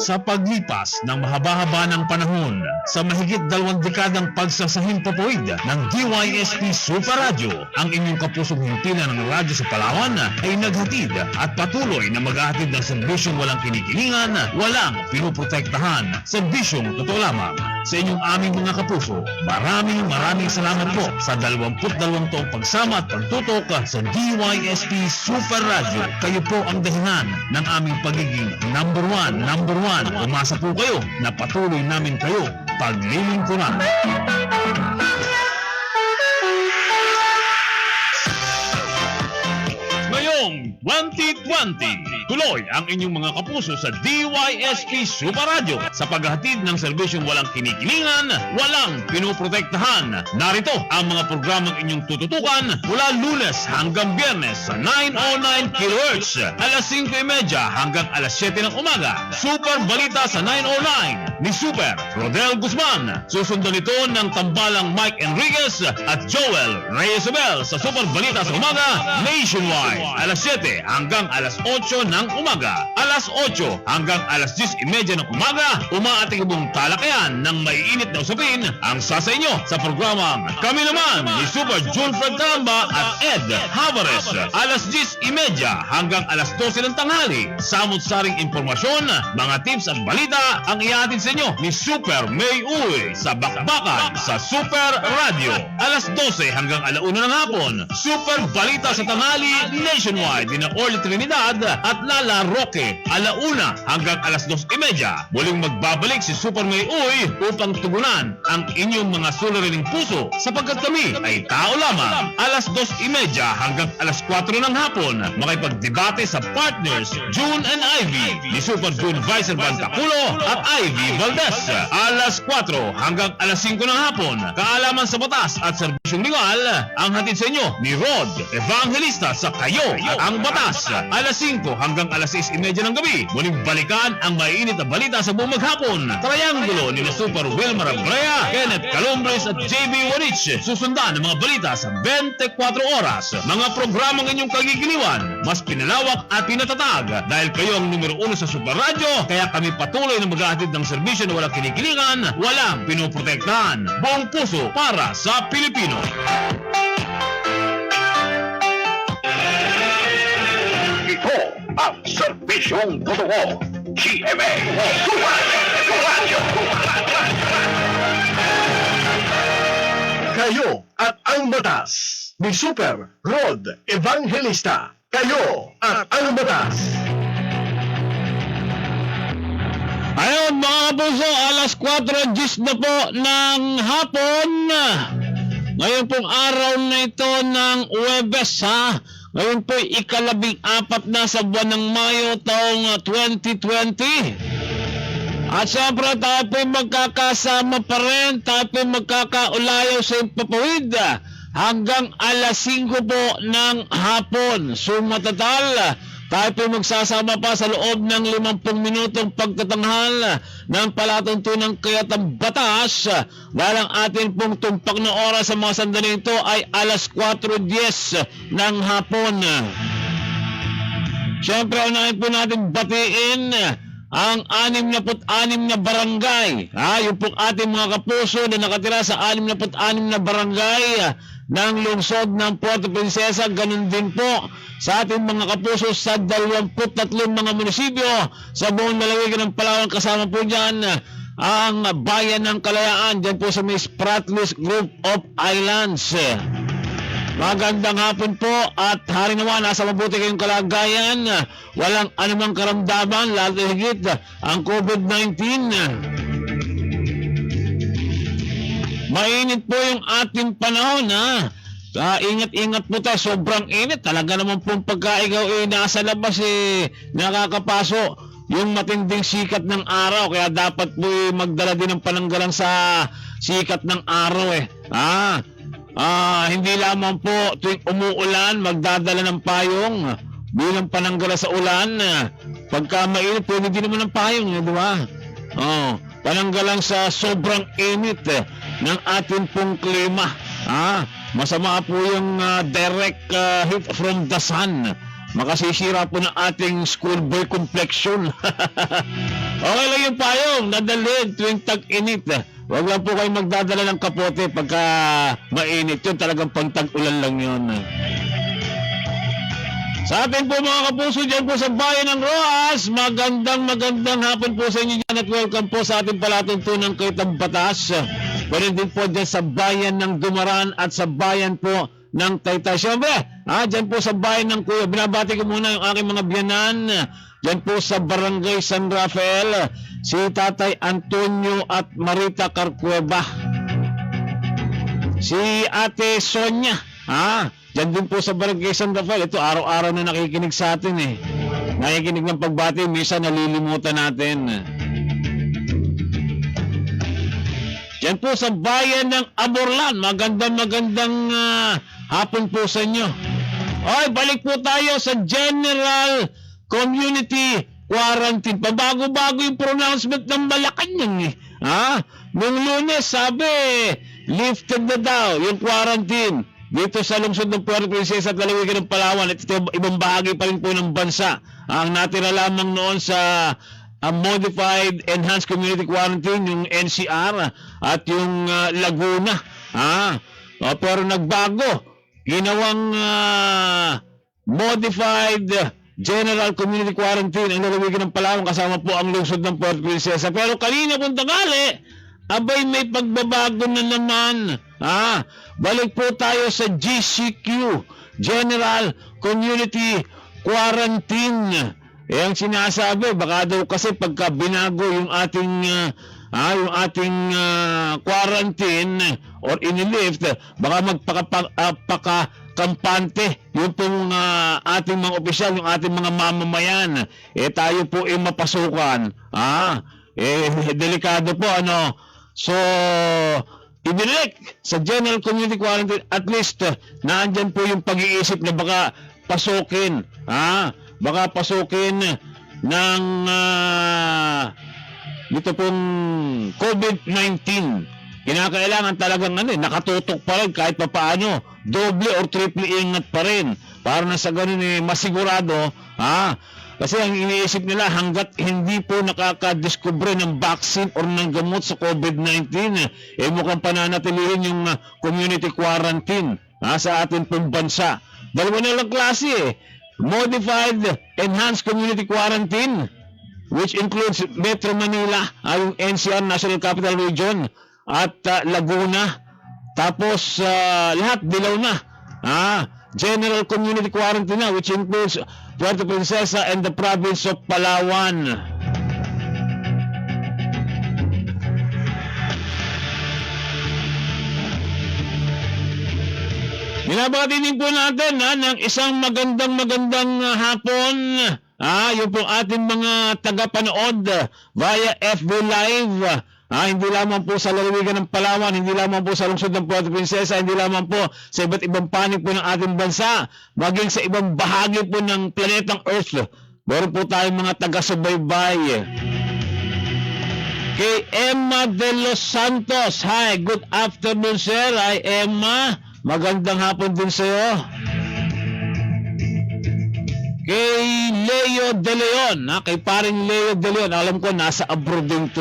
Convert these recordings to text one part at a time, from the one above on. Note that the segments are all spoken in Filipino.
Sa paglipas ng mahaba-haba ng panahon, sa mahigit 2 dekadang pagsasahimpapawid ng DYSP Super Radio, ang inyong kapusong himpilan ng radyo sa Palawan ay naghatid at patuloy na maghahatid ng serbisyong walang kinikilingan, walang pinuprotektahan, serbisyong totoo lamang. Sa inyong aming mga kapuso, maraming salamat po sa 22 taong pagsama at pagtutok sa DYSP Super Radio. Kayo po ang dahilan ng aming pagiging number one. Umasa po kayo na patuloy namin kayo paglilingkuran. Ngayong 2020, tuloy ang inyong mga kapuso sa DYSP Super Radio sa paghahatid ng serbisyong walang kinikilingan, walang pinoprotektahan. Narito ang mga programang inyong tututukan mula Lunes hanggang Biyernes sa 909 kHz, alas 5:30 hanggang alas 7 ng umaga. Super Balita sa 909 ni Super Rodel Guzman. Susundan ito ng tambalang Mike Enriquez at Joel Reyesabel sa Super Balita sa umaga nationwide. Alas 7 hanggang alas 8 ng umaga. Alas 8 hanggang alas 10:30 ng umaga, umaatikibong talakayan ng maiinit na usapin ang sa inyo sa programang Kami Naman ni Super Julfred Calamba at Ed Havares. Alas 10:30 hanggang alas 12 ng tanghali. Samot-saring impormasyon, mga tips at balita ang ihatid sa inyo ni Super May Uy sa Bakbakan sa Super Radio. Alas 12 hanggang alauna ng hapon, Super Balita sa tanghali nationwide ni Orly Trinidad at Lala Roque. Alauna hanggang alas 2:30, muling magbabalik si Super May Uy upang tugunan ang inyong mga suliraning puso sapagkat kami ay tao lamang. Alas 2:30 hanggang alas 4 ng hapon, makipagdebate sa partners June and Ivy ni Super June Vicer Bantaculo at Ivy Valdez. Alas 4 hanggang alas 5 ng hapon, kaalaman sa batas at serbisyong legal ang hatid sa inyo ni Rod Evangelista sa Kayo at ang Batas. Alas 5 hanggang alas 6:30 ng gabi, muling balikan ang maiinit na balita sa buong maghapon. Triangulo ni Super Wilmar Abrea, Kenneth Calumbres at JB Warich. Susundan ang mga balita sa 24 oras. Mga programang inyong kagigiliwan, mas pinalawak at pinatatag dahil kayo ang numero 1 sa Super Radio, kaya kami patuloy na maghahatid ng serbisyo na walang kinikilingan, walang pinoprotektahan. Buong puso para sa Pilipino. Ito ang serbisyong totoo. GMA Radio. Kayo at ang batas ni Super Rod Evangelista. Kayo at ang batas. Ayun mga kapuso, alas 4:10 na po ng hapon. Ngayon pong araw na ito ng Huwebes ha. Ngayon po ika-14 na sa buwan ng Mayo taong 2020. At siyempre tayo po magkakasama pa rin, tayo po magkakaulayaw sa impapawid hanggang alas 5 po ng hapon. So matatal, tayo po magsasama pa sa loob ng 50 minutong pagtatanghal ng palatuntunang kayatang batas dahil ang atin pong tumpak na oras sa mga sandali ito ay alas 4:10 ng hapon. Siyempre, unahin po natin batiin ang 66 na barangay. Yung pong ating mga kapuso na nakatira sa 66 na barangay ng lungsod ng Puerto Princesa, ganun din po sa ating mga kapuso sa 23 mga munisipyo sa buong lalawigan ng Palawan. Kasama po dyan ang Bayan ng Kalayaan, dyan po sa may Spratlys Group of Islands. Magandang hapon po at hari naman, nasa mabuti kayong kalagayan, walang anumang karamdaman, lalo higit ang COVID-19. Mainit po yung ating panahon ha. Ingat-ingat po tayo, sobrang init. Talaga naman pong pagka ikaw nasa labas nakakapaso yung matinding sikat ng araw. Kaya dapat po magdala din ng pananggalang sa sikat ng araw hindi lamang po tuwing umuulan, magdadala ng payong bilang pananggala sa ulan. Pagka mainit, pwede din naman ng payong, di ba? Pananggalang sa sobrang init ng ating pong klima. Masama po yung direct heat from the sun. Makasisira po ng ating schoolboy complexion. Okay lang yung payong, dadalhin tuwing tag-init. Huwag lang po kayo magdadala ng kapote pagka mainit. Yun talagang pang tag-ulan lang yun. Sa atin po mga kapuso dyan po sa bayan ng Roas, magandang hapon po sa inyo dyan at welcome po sa ating palatuntunan kay Tambatas. Pwede din po dyan sa bayan ng Dumaran at sa bayan po ng Taytay. Siyempre, dyan po sa bayan ng Kuya, binabati ko muna yung aking mga biyanan. Dyan po sa Barangay San Rafael, si Tatay Antonio at Marita Carcueva. Si Ate Sonia, dyan din po sa Barangay San Rafael. Ito, araw-araw na nakikinig sa atin eh. Nakikinig ng pagbati, minsan nalilimutan natin. Dyan po sa bayan ng Aborlan, magandang hapon po sa inyo. Oy, balik po tayo sa General Community Quarantine. Pabago-bago yung pronouncement ng Malacanang eh. Nung Lunes, sabi, lifted na daw yung quarantine dito sa lungsod ng Puerto Princesa at lalawigan ng Palawan. At ito, ibang bahagi pa rin po ng bansa. Ang natira lamang noon sa Modified Enhanced Community Quarantine, yung NCR, at yung Laguna. Pero nagbago. Ginawang Modified General Community Quarantine ang lalawigan ng Palawan kasama po ang lungsod ng Puerto Princesa. Pero kanina pong tanghali, abay may pagbabago na naman. Balik po tayo sa GCQ, General Community Quarantine. Ang sinasabi, baka daw kasi pagka binago yung ating quarantine or inilift, baka magpaka-kampante yung pong ating mga opisyal, yung ating mga mamamayan. Tayo po ay mapasukan. Delikado po, ano. So, ibinalik sa General Community Quarantine, at least naandyan po yung pag-iisip na baka pasukin. Baka pasukin ng dito pong COVID-19. Kinakailangan talagang nakatutok pa rin kahit papaano, doble or triple ingat pa rin para na sa ganun masigurado. Kasi ang iniisip nila, hanggat hindi po nakakadiskubre ng vaccine or ng gamot sa COVID-19, mukhang pananatilihin yung community quarantine sa ating pong bansa. Dalawa na lang klase Modified Enhanced Community Quarantine, which includes Metro Manila, yung NCR, National Capital Region, at Laguna. Tapos lahat dilaw na. General Community Quarantine na, which includes Puerto Princesa and the province of Palawan. Binabati din po natin ng isang magandang hapon. Yung po ating mga tagapanood via FB Live. Hindi lamang po sa lalawigan ng Palawan, hindi lamang po sa lungsod ng Puerto Princesa, hindi lamang po sa iba't ibang panig po ng ating bansa, maging sa ibang bahagi po ng planetang Earth. Meron po tayong mga taga-subaybay. Kay Emma de los Santos. Hi, good afternoon sir. Hi Emma. Magandang hapon din sa'yo. Kay Leo De Leon, kay paring Leo De Leon, alam ko nasa abroad din to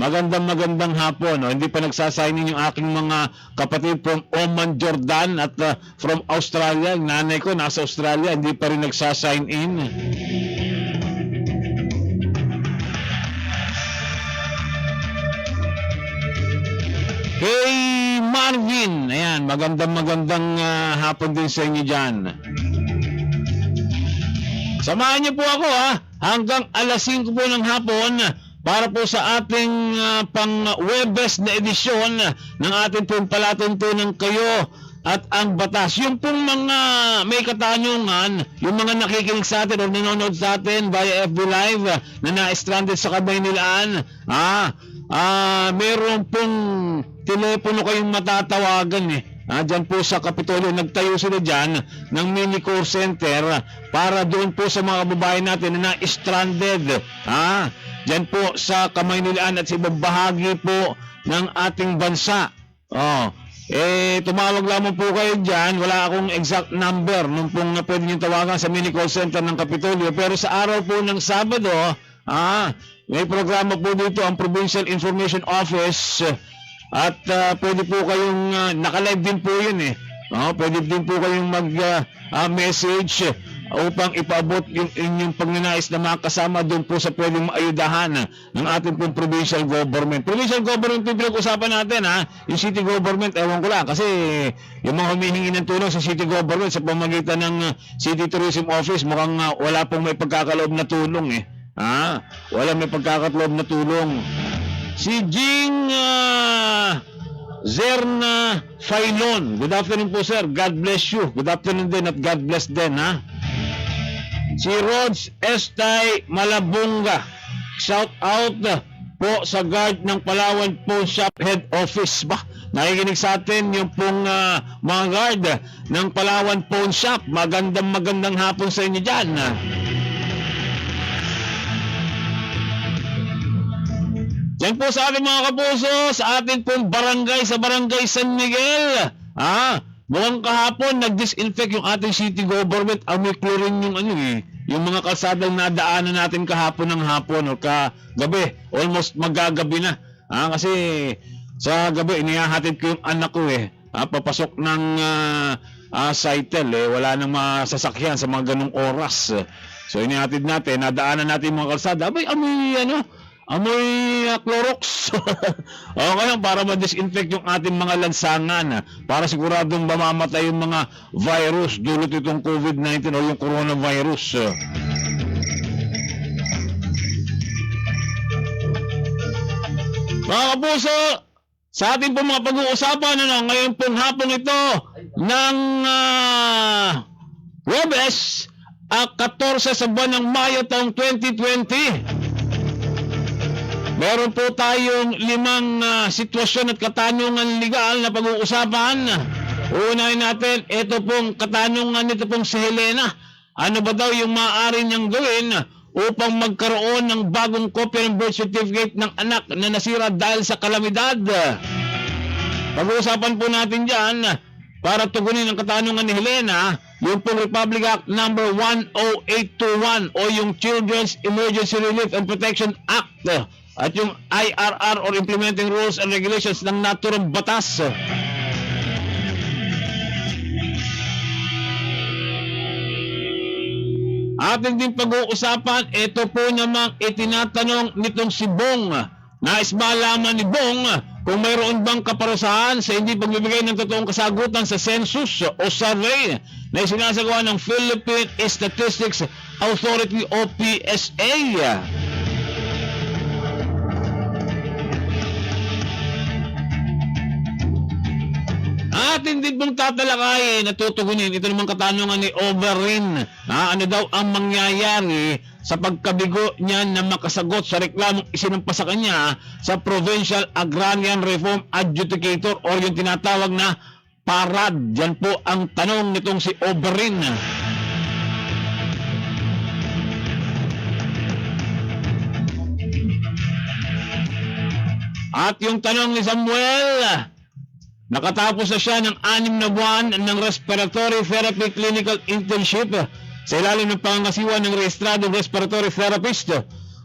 Magandang hapon. Hindi pa nagsasign yung aking mga kapatid from Oman, Jordan at from Australia. Yung nanay ko nasa Australia, hindi pa rin nagsasign in. Kay Marvin, ayan, magandang hapon din sa inyo dyan. Samahan niyo po ako hanggang alas 5 po ng hapon para po sa ating pang-Webes na edisyon ng ating pong palatuntunan kayo at ang batas. Yung pong mga may katanungan, yung mga nakikinig sa atin o nanonood sa atin via FB Live na na-stranded sa Kabaynilaan, meron pong telepono kayong matatawagan Diyan po sa Kapitolyo, nagtayo sila dyan ng mini call center para doon po sa mga kababayan natin na na-stranded. Diyan po sa Kamaynilaan at sa ibang bahagi po ng ating bansa. Tumawag lamang po kayo dyan. Wala akong exact number nung pong pwede nyo tawagan sa mini call center ng Kapitolyo. Pero sa araw po ng Sabado, may programa po dito ang Provincial Information Office at pwede po kayong naka-live din po yun eh. Pwede din po kayong mag-message upang ipaabot yung inyong pagnanais na mga kasama doon po sa pwedeng maayudahan ng ating pong provincial government. Provincial government yung pinag-usapan natin yung city government, ewan ko lang kasi yung mga humihingi ng tulong sa city government sa pamagitan ng City Tourism Office mukhang wala pong may pagkakaloob na tulong eh. Wala may pagkakaloob na tulong. Si Jing Zerna Failon. Good afternoon po sir. God bless you. Good afternoon din at God bless din Si Rods Estay Malabunga. Shout out po sa guard ng Palawan Pawn Shop Head Office. Nakikinig sa atin yung pong mga guard ng Palawan Pawn Shop. Magandang hapon sa inyo dyan. Yan po sa ating mga kapuso, sa ating pong barangay, sa barangay San Miguel. Mukhang kahapon nag-disinfect yung ating city government. Amoy chlorine yung yung mga kalsadang nadaanan natin kahapon ng hapon o kagabi. Almost magagabi na. Kasi sa gabi, inihahatid ko yung anak ko papasok ng Saitel wala nang masasakyan sa mga ganung oras. So inihatid natin, nadaanan natin yung mga kalsada. Amoy Clorox. Okay para ma-disinfect yung ating mga lansangan para siguradong mamamatay yung mga virus dulot itong COVID-19 o yung coronavirus. Mga kapuso, sa ating pong mga pag-uusapan ngayon pong hapon ito ng Huwebes 14 sa buwan ng Mayo taong 2020. Meron po tayong 5 sitwasyon at katanungan legal na pag-uusapan. Uunahin natin, ito pong katanungan nito pong si Helena. Ano ba daw yung maaari niyang gawin upang magkaroon ng bagong kopya ng birth certificate ng anak na nasira dahil sa kalamidad? Pag-uusapan po natin dyan para tugunin ang katanungan ni Helena, yung pong Republic Act number 10821 o yung Children's Emergency Relief and Protection Act at yung IRR or Implementing Rules and Regulations ng naturang batas. Ating din pag-uusapan, ito po namang itinatanong nitong si Bong. Nais malaman ni Bong kung mayroon bang kaparusahan sa hindi pagbibigay ng totoong kasagutan sa census o survey na isinasagawa ng Philippine Statistics Authority o PSA. Atin din pong tatalakayin na tutugunin ito namang katanungan ni Overin. Ano daw ang mangyayari sa pagkabigo niya na makasagot sa reklamong isinampa sa kanya sa Provincial Agrarian Reform Adjudicator o yung tinatawag na PARAD. Yan po ang tanong nitong si Overin. At yung tanong ni Samuel, nakatapos na siya ng 6 na buwan ng respiratory therapy clinical internship sa ilalim ng pangangasiwa ng rehistradong respiratory therapist.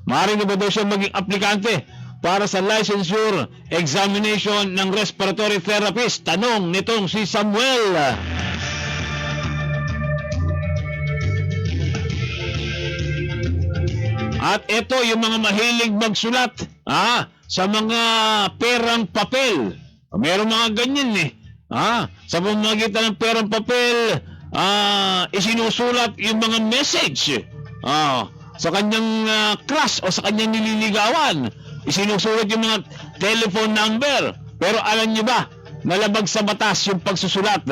Maaari na ba daw siya maging aplikante para sa licensure examination ng respiratory therapist? Tanong nitong si Samuel. At ito yung mga mahilig magsulat sa mga perang papel. Meron mga ganyan sa pamamagitan ng perang papel, isinusulat yung mga message sa kanyang crush o sa kanyang nililigawan. Isinusulat yung mga telephone number. Pero alam niyo ba, nalabag sa batas yung pagsusulat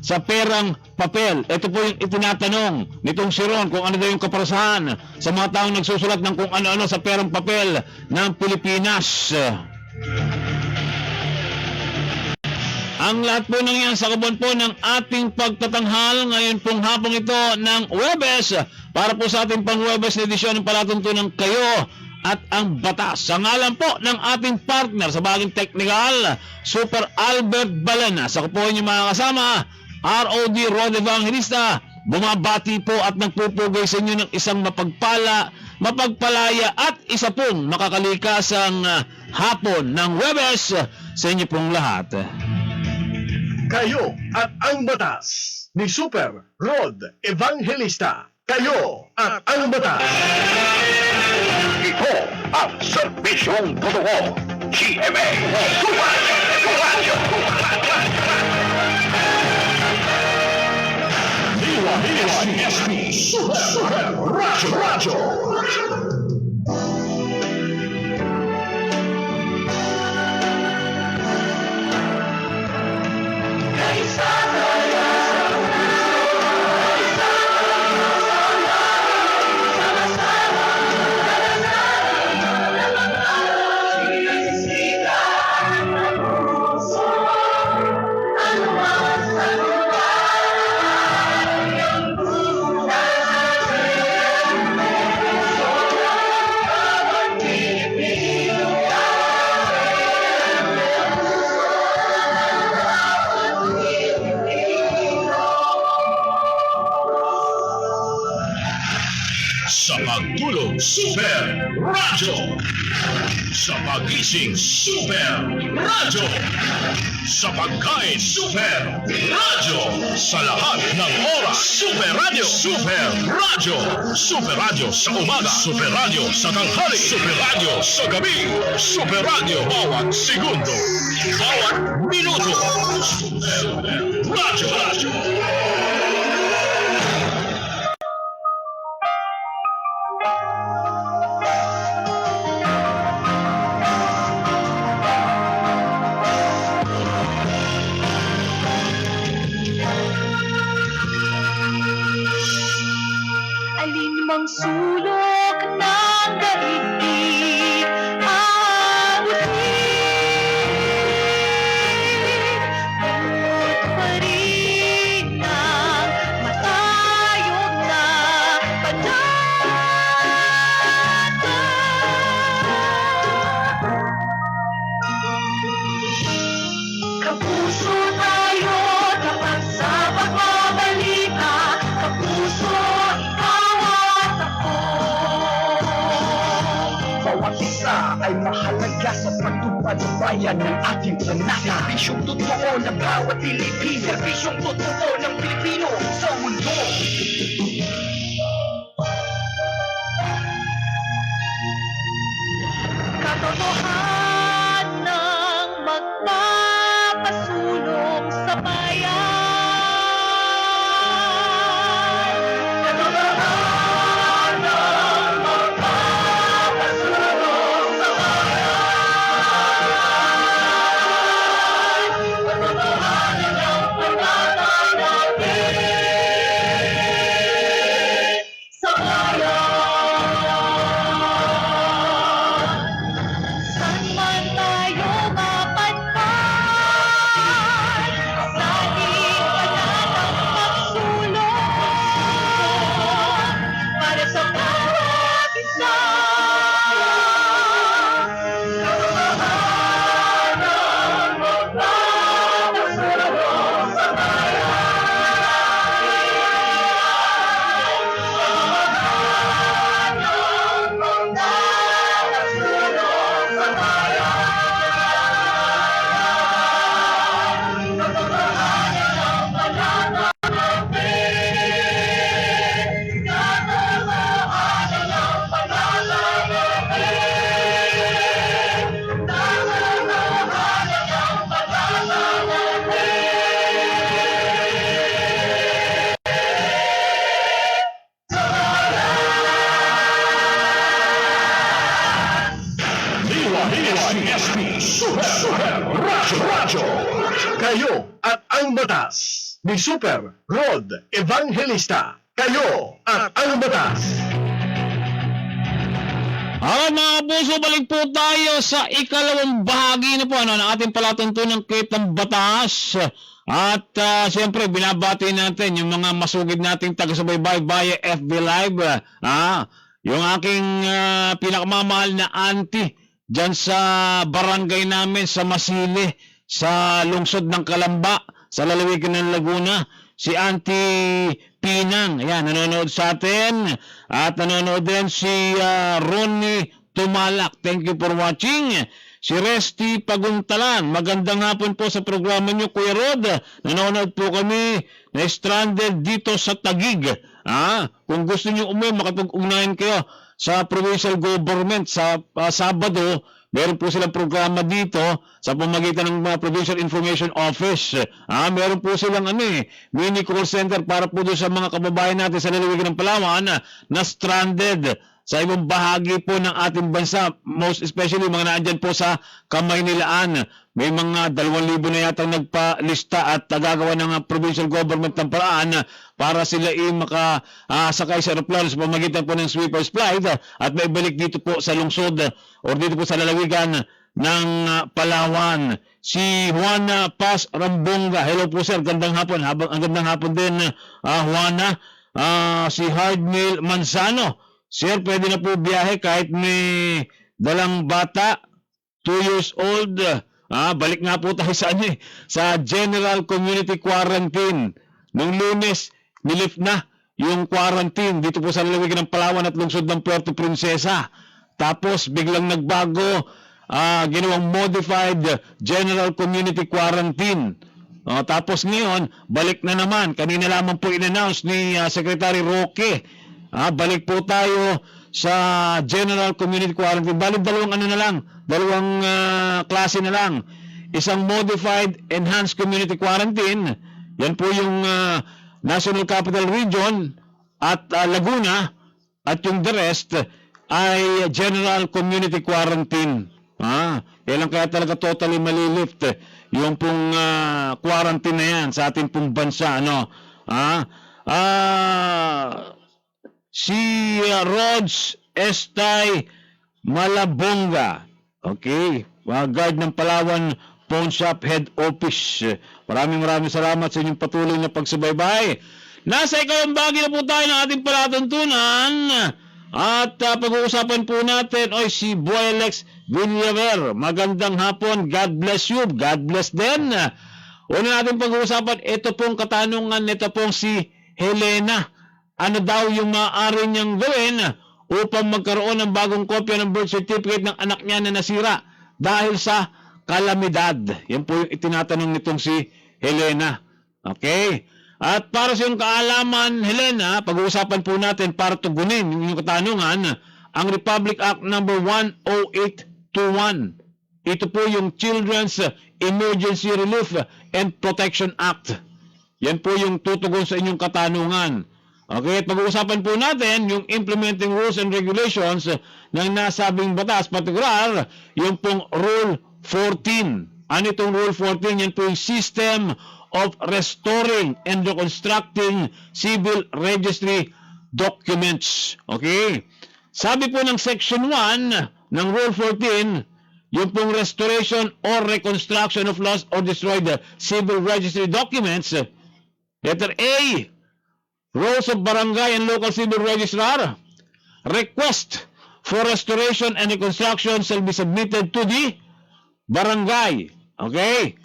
sa perang papel. Ito po yung itinatanong nitong si Ron kung ano daw yung kaparusahan sa mga taong nagsusulat ng kung ano-ano sa perang papel ng Pilipinas. Ang lahat po ng yan sa kabuuan po ng ating pagtatanghal ngayon pong hapong ito ng Huwebes para po sa ating pang-Huwebes na edisyon ng palatuntunan kayo at ang batas. Sa ngalan po ng ating partner sa baging teknikal, Super Albert Balena. Sa kapuan niyo mga kasama, ROD Rod Evangelista, bumabati po at nagpupugay sa inyo ng isang mapagpala mapagpalaya at isa pong makakalikasang hapon ng Huwebes sa inyo pong lahat. Kayo at ang batas ni Super Rod Evangelista. Kayo at ang batas. Ito ang serbisyong totoo. GMA Radyo. DYSP Super Radyo. Sa pagtulog, Super Radyo. Sa pagising, Super Radyo. Sa pagkain, Super Radyo. Sa lahat ng oras, Super Radyo. Super Radyo. Super Radyo sa umaga, Super Radyo sa tanghali, Super Radyo sa gabi, Super Radyo bawat segundo, bawat minuto. Super Radyo. Alinmang sulok ng daigdig abutin, bukod pa rin ang matayog na panata. Kapuso tayo tapat sa pagbabalita, kapuso Bawat isa ay mahalaga sa pagtupad ng bayan ng ating planeta. Serbisyong totoo ng bawat Pilipino. Serbisyong totoo ng Pilipino sa mundo. Katotohanan ng magpapasulong sa bayan. Katotohanan ng magpapasulong sa bayan. Katotohanan ng pagtatay natin sa bayan. Saan man tayo mapadpad, sa ating panatang pagsulong para sa bawat isa. Katotohanan ng magpapasulong sa bayan. Katotohanan ng magpapasulong sa bayan. Katotohanan ng panatang natin. Katotohanan ng panatang natin. Katotohanan ng panatang DYSP Super Radyo. Kayo at ang batas ni Super Rod Evangelista. Kayo at ang batas. Mga kapuso, balik po tayo sa ikalawang bahagi na po ng ating palatuntunang Kitang Batas. At siyempre, binabati natin yung mga masugid nating taga-subaybay via FB Live. Yung aking pinakamamahal na auntie dyan sa barangay namin sa Masili, sa lungsod ng Kalamba, sa lalawigan ng Laguna, si Auntie Pinang. Ayan, nanonood sa atin. At nanonood din si Ronnie Tumalak. Thank you for watching. Si Resty Paguntalan. Magandang hapon po sa programa nyo, Kuya Rod. Nanonood po kami na stranded dito sa Taguig. Kung gusto nyo umuwi, makapag-ugnayan kayo sa provincial government sa Sabado. Meron po silang programa dito sa pamamagitan ng Provincial Information Office. Meron po silang mini call center para po doon sa mga kababayan natin sa lalawigan ng Palawan na stranded sa ibang bahagi po ng ating bansa, most especially mga naandyan po sa Kamaynilaan. May mga 2,000 na yata nagpalista at gagawa ng provincial government ng paraan para sila makasakay sa aeroplano sa pamamagitan po ng sweeper's flight at may balik dito po sa lungsod o dito po sa lalawigan ng Palawan. Si Juana Paz Rambonga. Hello po sir, gandang hapon. Ang gandang hapon din, Juana. Si Hardmail Manzano. Sir, pwede na po biyahe kahit may dalang bata, 2 years old. Balik nga po tayo sa General Community Quarantine. Nung Lunes, nilift na yung quarantine dito po sa lalawigan ng Palawan at lungsod ng Puerto Princesa. Tapos biglang nagbago, ginawang modified General Community Quarantine. Tapos ngayon, balik na naman. Kanina lamang po in-announce ni Secretary Roque. Balik po tayo sa General Community Quarantine. Balik dalawang klase na lang. Isang Modified Enhanced Community Quarantine. Yan po yung National Capital Region at Laguna. At yung the rest ay General Community Quarantine. Kailan kaya talaga totally malilift yung pong quarantine na yan sa ating pong bansa. Si Rods Estay Malabonga. Okay. Guard ng Palawan Pawn Shop Head Office. Maraming salamat sa inyong patuloy na pagsubaybay. Nasa ikalawang bahagi na po tayo ng ating palatuntunan. At pag-uusapan po natin si Boy Alex Villaver. Magandang hapon. God bless you. God bless din. Una natin pag-uusapan, ito pong katanungan nito pong si Helena. Ano daw yung maaari niyang gawin upang magkaroon ng bagong kopya ng birth certificate ng anak niya na nasira dahil sa kalamidad? Yan po yung itinatanong nitong si Helena. Okay? At para sa iyong kaalaman, Helena, pag-uusapan po natin para tugunin yung katanungan, ang Republic Act number 10821. Ito po yung Children's Emergency Relief and Protection Act. Yan po yung tutugon sa inyong katanungan. Okay, at pag-uusapan po natin yung implementing rules and regulations ng nasabing batas, partikular yung pong Rule 14. Ano itong Rule 14? Yan po yung System of Restoring and Reconstructing Civil Registry Documents. Okay? Sabi po ng Section 1 ng Rule 14, yung pong restoration or reconstruction of lost or destroyed civil registry documents. Letter A, roles of barangay and local civil registrar. Request for restoration and reconstruction shall be submitted to the barangay. Okay?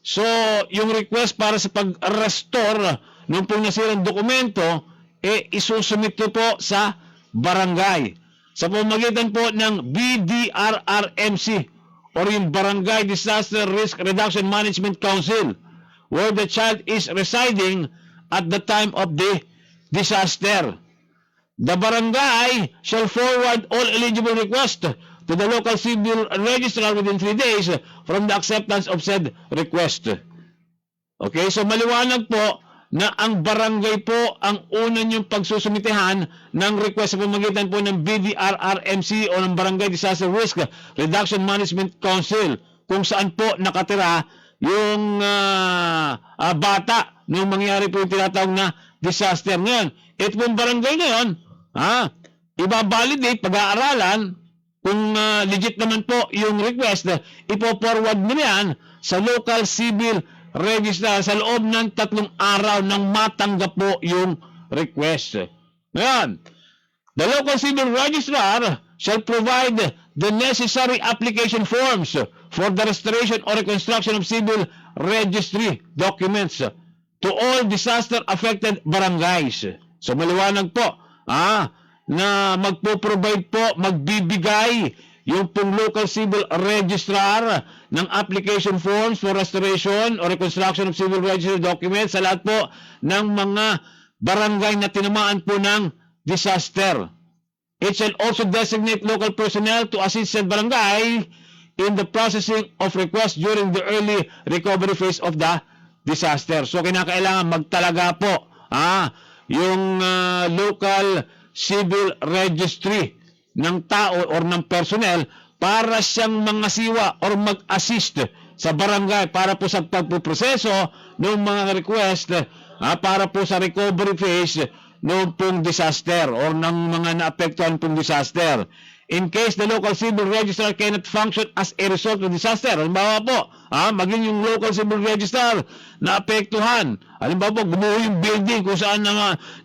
So, yung request para sa pag-restore ng pong nasirang dokumento, isusumit po sa barangay. Sa pamamagitan po ng BDRRMC or yung Barangay Disaster Risk Reduction Management Council where the child is residing at the time of the disaster. The barangay shall forward all eligible requests to the local civil registrar within 3 days from the acceptance of said request. Okay, so maliwanag po na ang barangay po ang una niyong pagsusumitehan ng request sa pamamagitan po ng BDRRMC o ng Barangay Disaster Risk Reduction Management Council kung saan po nakatira yung bata nung mangyari po yung tinatawag na disaster. Ngayon, ito pong barangay ngayon, ibabalidate, pag-aaralan, kung legit naman po yung request, ipo-forward mo yan sa local civil registrar sa loob ng 3 araw nang matanggap po yung request. Ngayon, the local civil registrar shall provide the necessary application forms for the restoration or reconstruction of civil registry documents. to all disaster-affected barangays. So maliwanag po, na magpo-provide po, magbibigay yung pong local civil registrar ng application forms for restoration or reconstruction of civil registry documents sa lahat po ng mga barangay na tinamaan po ng disaster. It shall also designate local personnel to assist said barangay in the processing of requests during the early recovery phase of the disaster. So kinakailangan magtalaga po yung local civil registry ng tao or ng personnel para siyang mangasiwa or mag-assist sa barangay para po sa pagpuproseso ng mga request para po sa recovery phase ng pong disaster or ng mga naapektuhan pong disaster. In case the local civil registrar cannot function as a result of disaster, halimbawa po, maging yung local civil registrar naapektuhan, halimbawa po, gumuho yung building kung saan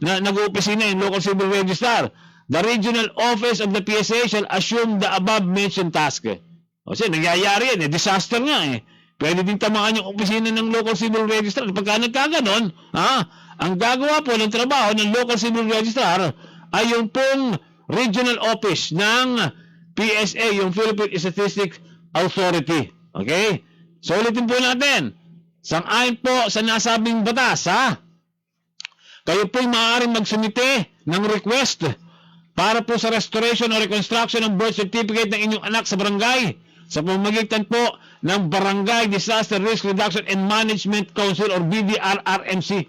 nag-opisina yung local civil registrar, the regional office of the PSA shall assume the above-mentioned task. Kasi nangyayari yan, disaster nga eh. Pwede din tamaan yung opisina ng local civil registrar. Pagka nagkaganon, ang gagawa po ng trabaho ng local civil registrar ay yung pong regional office ng PSA, yung Philippine Statistics Authority. Okay? So ulitin po natin. Sang-ayon po sa nasabing batas, kayo po'y maaaring magsumite ng request para po sa restoration o reconstruction ng birth certificate ng inyong anak sa barangay sa pamamagitan po ng Barangay Disaster Risk Reduction and Management Council or BDRRMC.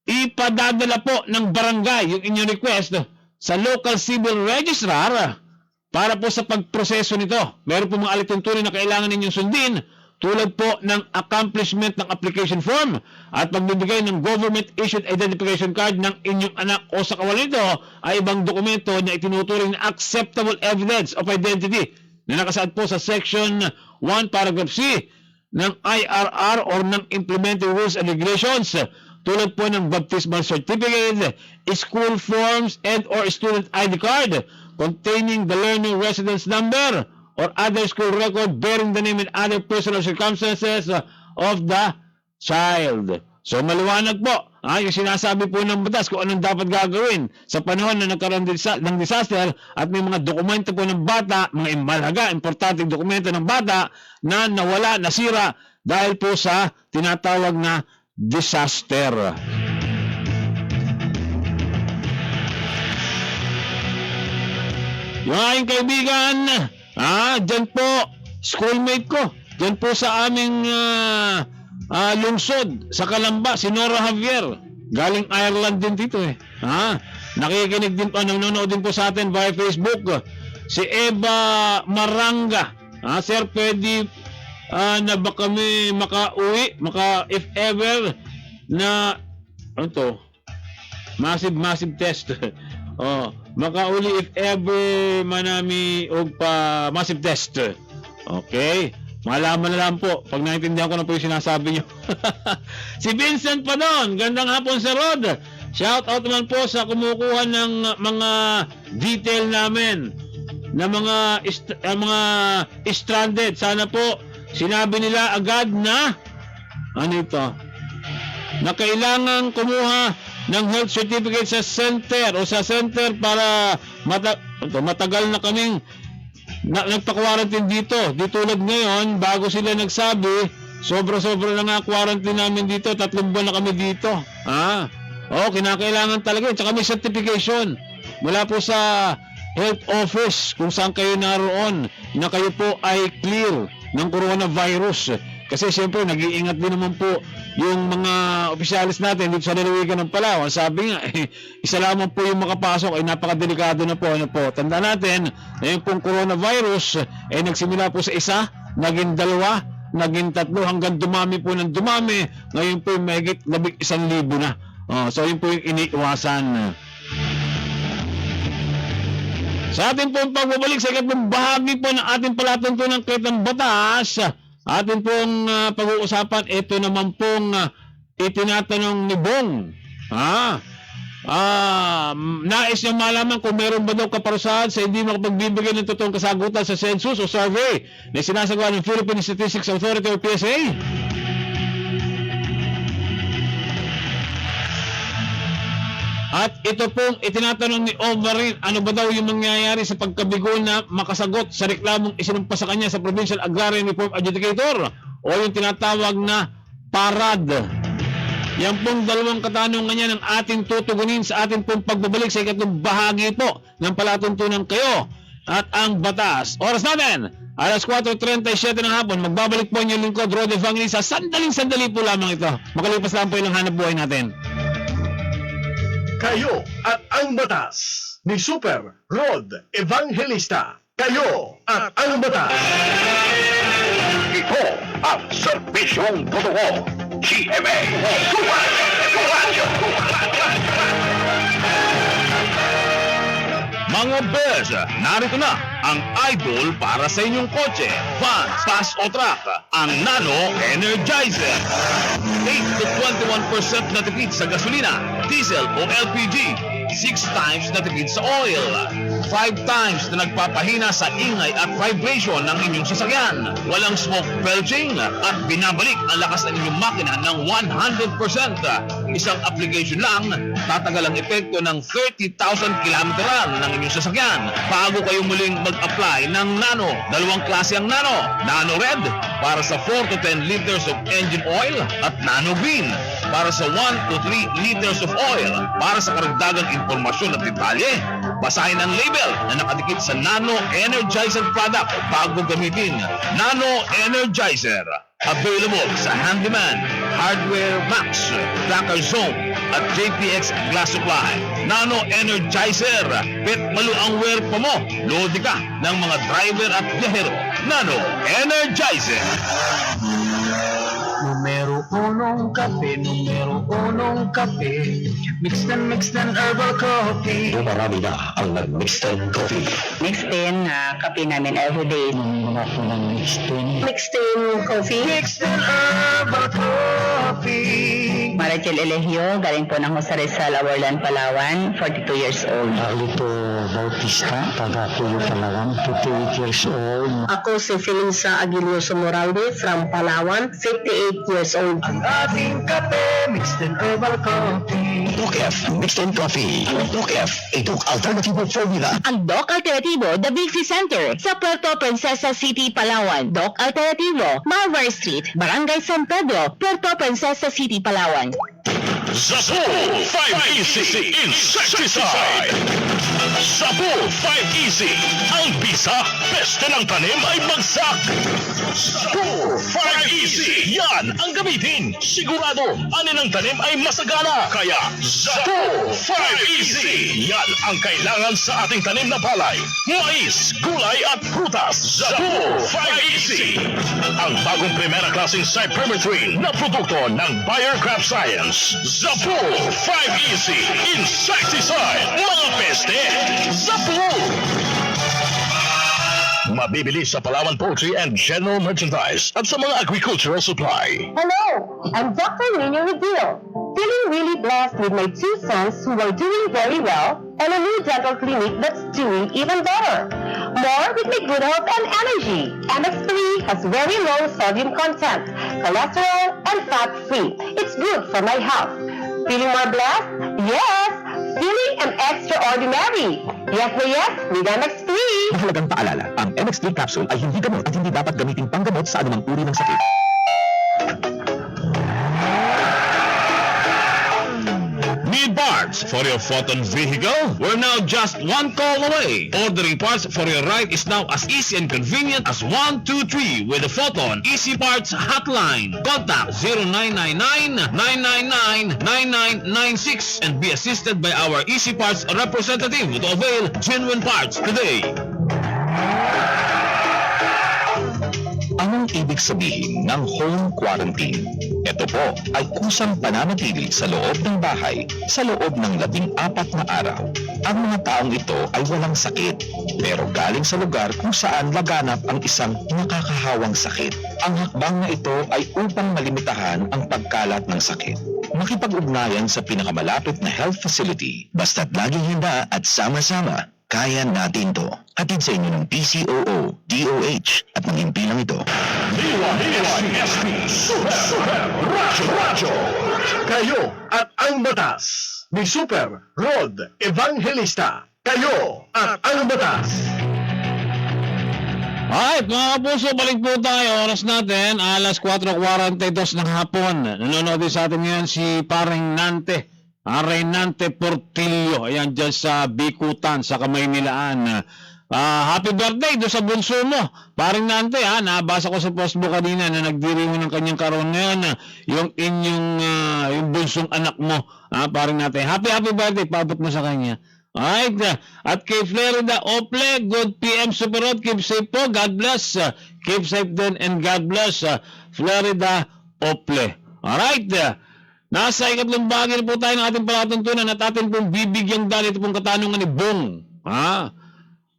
Ipadadala po ng barangay yung inyong request sa local civil registrar para po sa pagproseso nito. Meron po mga alituntunin na kailangan ninyong sundin tulad po ng accomplishment ng application form at pagbibigay ng government-issued identification card ng inyong anak o sa kawalan nito ay ibang dokumento na itinuturing na acceptable evidence of identity na nakasaad po sa Section 1 Paragraph C ng IRR or ng Implementing Rules and Regulations tulad po ng baptismal certificate, school forms, and or student ID card containing the learning residence number or other school record bearing the name and other personal circumstances of the child. So maliwanag po, yung sinasabi po ng batas kung anong dapat gagawin sa panahon na nagkaroon ng disaster at may mga dokumento po ng bata, mga mahalaga, importanteng dokumento ng bata na nawala, nasira dahil po sa tinatawag na disaster. Yung aking kaibigan, dyan po, schoolmate ko, dyan po sa aming lungsod, sa Calamba, si Nora Javier. Galing Ireland din dito eh. Nakikinig din po, nanonood din po sa atin via Facebook. Si Eva Maranga. Sir, pwede na ba kami makauwi, if ever na ano to? Massive test. Makauli if ever manami og pa massive test. Okay? Malaman na lang po pag naintindihan ko na po yung sinasabi nyo. Si Vincent pa doon. Gandang hapon sa Rod. Shout out naman po sa kumukuha ng mga detail namin na mga stranded. Sana po sinabi nila agad na na kailangan kumuha ng health certificate sa center para matagal na kaming nagpa-quarantine dito. Di tulad ngayon, bago sila nagsabi, sobra-sobra na nga quarantine namin dito, 3 buwan na kami dito. Kinakailangan talaga yun. Tsaka may certification mula po sa health office kung saan kayo naroon na kayo po ay clear ng coronavirus. Kasi siyempre nag-iingat din naman po yung mga opisyalis natin dito sa lalawigan ng Palawan. Sabi nga, isa lamang po yung makapasok ay napakadelikado na po. Tanda natin na yung pong coronavirus ay nagsimula po sa 1, naging 2, naging 3, hanggang dumami po ng dumami. Ngayon po yung mahigit 1,000 na. So yun po yung iniiwasan. Sa ating pong pagbabalik sa ikatlong bahagi po ng ating palatuntunan ng batas, atin pong pag-uusapan, ito naman pong itinatanong ni Bong. Nais niya malaman kung meron ba daw kaparusahan sa hindi makapagbibigay ng totoong kasagutan sa census o survey na sinasagawa ng Philippine Statistics Authority o PSA. At ito pong itinatanong ni Ovarin, ano ba daw yung mangyayari sa pagkabigo na makasagot sa reklamong isinumpa sa kanya sa Provincial Agrarian Reform Adjudicator o yung tinatawag na PARAD. Yan pong dalawang katanungan niya ng ating tutugunin sa ating pong pagbabalik sa ikatlong bahagi po ng palatuntunan kayo at ang batas. Oras natin, alas 4:37 ng hapon. Magbabalik po yung lingkod, Rod Evangelista. Sandaling-sandali po lamang ito. Makalipas lang po ilang hanap buhay natin. Kayo at ang batas ni Super Rod Evangelista. Kayo at ang batas. Ito ang serbisyong totoo. GMA Radyo. Mga Bears, narito na ang idol para sa inyong kotse, van, bus o truck, ang Nano Energizer. 8 to 21% na tipid sa gasolina, diesel o LPG. 6 times na tipid sa oil. 5 times na nagpapahina sa ingay at vibration ng inyong sasakyan. Walang smoke belching at binabalik ang lakas ng inyong makina ng 100%. Isang application lang, tatagal ang epekto ng 30,000 kilometeran ng inyong sasakyan bago kayo muling mag-apply ng Nano. Dalawang klase ang Nano. Nano Red para sa 4 to 10 liters of engine oil at Nano Green para sa 1 to 3 liters of oil. Para sa karagdagang impormasyon at detalye, basahin ang label na nakadikit sa Nano Energizer product bago gamitin. Nano Energizer. Available sa Handyman, Hardware Max, Tracker Zone at JPX Glass Supply. Nano Energizer. Pet malu ang wear pa mo. Lodi ka ng mga driver at biyahero. Nano Energizer. Numero unong kape, mixed and herbal coffee. Marami na ang nag-mixed coffee. Mixed in kape namin everyday. Mixed in coffee. Mixed and herbal coffee. Marachel Elegio, galing po ng Jose Rizal, Awarlan, Palawan, 42 years old. Carlito Bautista, taga Puyo, Palawan, 58 years old. Ako si Felisa Aguiloso Moralde from Palawan, 58 years old. Ang ating kape, mixed and herbal coffee. Doc F, mixed in coffee. Doc F, itong alternatibo formula. Ang Doc Alternativo, The Bigzy Center, sa Puerto Princesa City, Palawan. Doc Alternativo, Malvar Street, Barangay San Pedro, Puerto Princesa City, Palawan. Zapo 5 Easy Insecticide. Zapo 5 Easy. Ang bisa, peste ng tanim ay bagsak. Zapo 5 Easy. Yan ang gamitin. Sigurado, anin ang tanim ay masagana. Kaya, Zapo 5 Easy. Yan ang kailangan sa ating tanim na palay, mais, gulay at prutas. Zapo 5 Easy. Ang bagong primera klaseng cypermethrin na produkto ng Bayer Crop Science. Zapo 5 Easy Insecticide. Mga peste, Zapo! Mabibili sa Palawan Poultry and General Merchandise at sa mga agricultural supply. Hello, I'm Dr. Nino Regil. Feeling really blessed with my 2 sons who are doing very well and a new dental clinic that's doing even better. More with my good health and energy. MX3 has very low sodium content, cholesterol, and fat-free. It's good for my health. Feeling more blessed? Yes! Feeling an extraordinary. Yes na yes, with MX3. Mahalagang paalala, ang MX3 capsule ay hindi gamot at hindi dapat gamitin panggamot sa anumang uri ng sakit. Need parts for your Photon vehicle? We're now just one call away. Ordering parts for your ride is now as easy and convenient as 123 with the Photon Easy Parts Hotline. Contact 0999-999-9996 and be assisted by our Easy Parts representative to avail genuine parts today. Anong ibig sabihin ng home quarantine? Ito po ay kusang pananatili sa loob ng bahay sa loob ng 14 na araw. Ang mga taong ito ay walang sakit, pero galing sa lugar kung saan laganap ang isang nakakahawang sakit. Ang hakbang na ito ay upang malimitahan ang pagkalat ng sakit. Makipag-ugnayan sa pinakamalapit na health facility. Basta't laging handa at sama-sama, kaya natin to. Hatid sa inyo ng PCOO, DOH at ng impilang ito. Super Radyo. Kayo at ang batas ni Super Rod Evangelista. Kayo at ang batas. Alright, mga kapuso, balik po tayo. Oras natin, alas 4:42 ng hapon. Nanonood din sa atin ngayon si Paring Nante. Reynante Portillo. Ayan, dyan sa Bikutan, sa Kamaynilaan. Happy birthday do sa bunso mo. Paring Nante, nabasa ko sa Facebook kanina na nagdiri mo ng kanyang karoon ngayon. Yung inyong, yung bunsong anak mo. Paring Nante, happy birthday. Paabot mo sa kanya. Alright, at kay Florida Ople, good PM Super Rod, keep safe po, God bless, keep safe din and God bless, Florida Ople. Alright, nasa ikatlong bahagi na po tayo ng ating palatuntunan at atin pong bibigyang dahil ito pong katanungan ni Bong.